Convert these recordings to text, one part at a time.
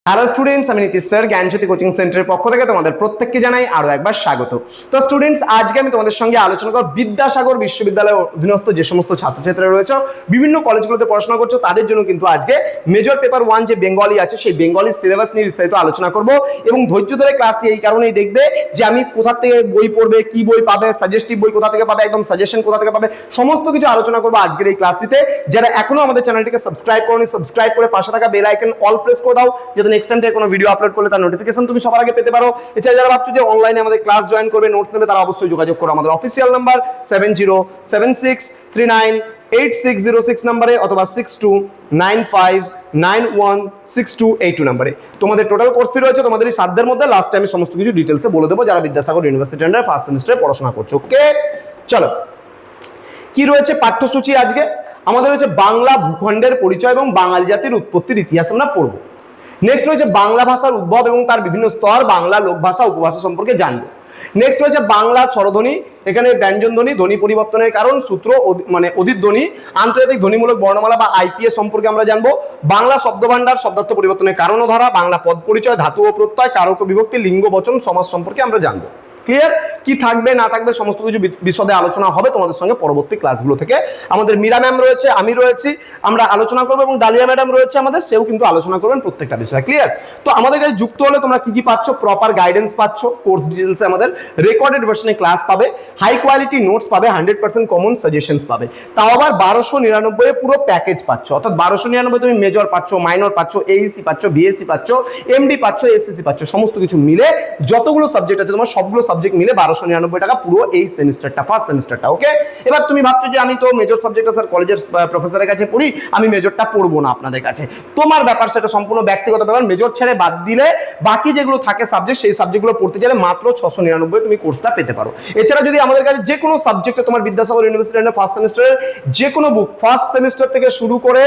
Hello students, আমি Nitish sir জ্ঞানজ্যোতি coaching সেন্টারের পক্ষ থেকে তোমাদের প্রত্যেককে জানাই আরো একবার স্বাগত। তো স্টুডেন্টস, আজকে আমি তোমাদের সঙ্গে আলোচনা করব বিদ্যাসাগর বিশ্ববিদ্যালয়ের অধীনস্থ যে সমস্ত ছাত্রছাত্রীরা রয়েছে বিভিন্ন কলেজগুলোতে পড়াশোনা করছো তাদের জন্য কিন্তু আজকে মেজর পেপার 1 যে বেঙ্গলি আছে সেই বেঙ্গলি সিলেবাস নিয়ে বিস্তারিত আলোচনা করব এবং ধৈর্য ধরে ক্লাসটি এই কারণেই দেখবে যে আমি কোথা থেকে বই পড়বে, কি বই পাবে, সাজেস্টিভ বই কোথা থেকে পাবে, একদম সাজেশন কোথা থেকে পাবে, সমস্ত কিছু আলোচনা করব আজকের এই ক্লাসটিতে। যারা এখনো আমাদের চ্যানেলটিকে সাবস্ক্রাইব করোনি, সাবস্ক্রাইব করে পাশে থাকা বেল আইকন অল প্রেস করে দাও, যাতে নেক্সট টাইম থেকে কোনো ভিডিও আপলোড করলে তার নোটিফিকেশন তুমি সবার আগে পেতে পারো। এছাড়া যারা ভাবছো যে অনলাইনে আমাদের ক্লাস জয়েন করবে, নোটস নেবে, তারা অবশ্যই যোগাযোগ করো আমাদের অফিসিয়াল নাম্বার 7076398606 নম্বরে অথবা 6295916282 নম্বরে। তোমাদের টোটাল কোর্স ফি রয়েছে তোমাদের এই সাধ্যের মধ্যে। লাস্ট টাইমে সমস্ত কিছু ডিটেলসে বলে দেবো যারা বিদ্যাসাগর ইউনিভার্সিটি আন্ডারে ফার্স্ট সেমিস্টারে পড়াশোনা করছো। ওকে, চলো কি রয়েছে পাঠ্যসূচি আজকে আমাদের রয়েছে বাংলা ভূখণ্ডের পরিচয় এবং বাঙালি জাতির উৎপত্তির ইতিহাস আমরা পড়বো। নেক্সট রয়েছে বাংলা ভাষার উদ্ভব এবং তার বিভিন্ন স্তর, বাংলা লোকভাষা উপভাষা সম্পর্কে জানবো। নেক্সট রয়েছে বাংলা স্বরধ্বনি, এখানে ব্যঞ্জন ধ্বনি, ধ্বনি পরিবর্তনের কারণ, সূত্র মানে অধিক ধ্বনি, আন্তর্জাতিক ধ্বনিমূলক বর্ণমালা বা আইপিএস সম্পর্কে আমরা জানবো। বাংলা শব্দভাণ্ডার, শব্দার্থ পরিবর্তনের কারণ ও ধারা, বাংলা পদ পরিচয়, ধাতু ও প্রত্যয়, কারক ও বিভক্তি, লিঙ্গ বচন, সমাস সম্পর্কে আমরা জানবো। ক্লিয়ার? কি থাকবে না থাকবে সমস্ত কিছু বিশদে আলোচনা হবে তোমাদের সঙ্গে পরবর্তী ক্লাসগুলো থেকে। আমাদের মীরা ম্যাম রয়েছে, আমি রয়েছি, আমরা আলোচনা করবো এবং ডালিয়া ম্যাডাম রয়েছে আমাদের, সেও কিন্তু আলোচনা করবেন প্রত্যেকটা বিষয়। ক্লিয়ার? তো আমাদের কাছে যুক্ত হলে তোমরা কি কি পাচ্ছ? প্রপার গাইডেন্স পাচ্ছ, কোর্স ডিটেলসে আমাদের রেকর্ডেড ভার্সনে ক্লাস পাবে, হাই কোয়ালিটি নোটস পাবে, 100% কমন সাজেশনস পাবে, তাও আবার 1299 এ পুরো প্যাকেজ পাচ্ছ। অর্থাৎ 1299 তুমি মেজর পাচ্ছ, মাইনর পাচ্ছ, এইসি পাচ্ছ, বিএসসি পাচ্ছ, এমডি পাচ্ছ, এসএসসি পাচ্ছ, সমস্ত কিছু মিলে যতগুলো সাবজেক্ট আছে তোমার সবগুলো সাবজেক্ট মিলে 1299 টাকা পুরো এই সেমিস্টারটা, ফার্স্ট সেমিস্টারটা। ওকে, এবার তুমি ভাবছো যে আমি তো মেজর সাবজেক্ট স্যার কলেজের প্রফেসরের কাছে পড়ি, আমি মেজরটা পড়বো না আপনাদের কাছে। তোমার ব্যাপার, সেটা সম্পূর্ণ ব্যক্তিগত ব্যাপার। মেজর ছেড়ে বাদ দিলে বাকি যেগুলো থাকে সাবজেক্ট, সেই সাবজেক্টগুলো পড়তে চাইলে মাত্র 699 তুমি কোর্সটা পেতে পারো। এছাড়া যদি আমাদের কাছে যে কোনো সাবজেক্টে তোমার বিদ্যাসাগর ইউনিভার্সিটি ফার্স্ট সেমিস্টারের যে কোনো বুক, ফার্স্ট সেমিস্টার থেকে শুরু করে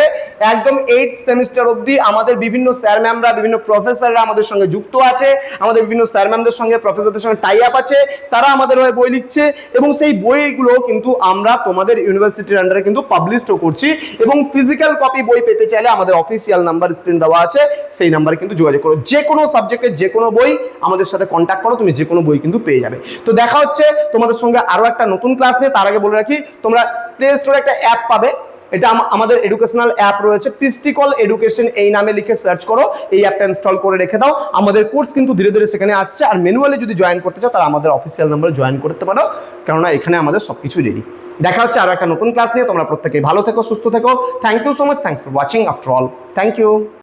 একদম 8th সেমিস্টার অবধি আমাদের বিভিন্ন স্যার ম্যামরা, বিভিন্ন প্রফেসররা আমাদের সঙ্গে যুক্ত আছে, আমাদের বিভিন্ন স্যার ম্যামদের সঙ্গে, প্রফেসরদের সঙ্গে টাই আপ আছে, তারা আমাদের হয়ে বই লিখছে এবং সেই বইগুলো কিন্তু আমরা তোমাদের ইউনিভার্সিটির আন্ডারে কিন্তু পাবলিশও করছি। এবং ফিজিক্যাল কপি বই পেতে চাইলে আমাদের অফিসিয়াল নাম্বার স্ক্রিন দেওয়া আছে, সেই নাম্বারে কিন্তু যোগাযোগ করো। যে কোনো সাবজেক্টের যে কোনো বই আমাদের সাথে কন্ট্যাক্ট করো, তুমি যে কোনো বই কিন্তু পেয়ে যাবে। তো দেখা হচ্ছে তোমাদের সঙ্গে আরো একটা নতুন ক্লাস নিয়ে। তার আগে বলে রাখি, তোমরা প্লে স্টোরে একটা অ্যাপ পাবে, এটা আমাদের এডুকেশনাল অ্যাপ রয়েছে, পিস্টিকল এডুকেশন এই নামে লিখে সার্চ করো, এই অ্যাপটা ইনস্টল করে রেখে দাও। আমাদের কোর্স কিন্তু ধীরে ধীরে সেখানে আসছে। আর ম্যানুয়ালি যদি জয়েন করতে চাও তারা আমাদের অফিসিয়াল নাম্বারে জয়েন করতে পারো, কেননা এখানে আমাদের সবকিছু রেডি। দেখা হচ্ছে আরো একটা নতুন ক্লাস নিয়ে। তোমরা প্রত্যেকেই ভালো থেকো, সুস্থ থেকো। Thank you so much, thanks for watching after all. Thank you.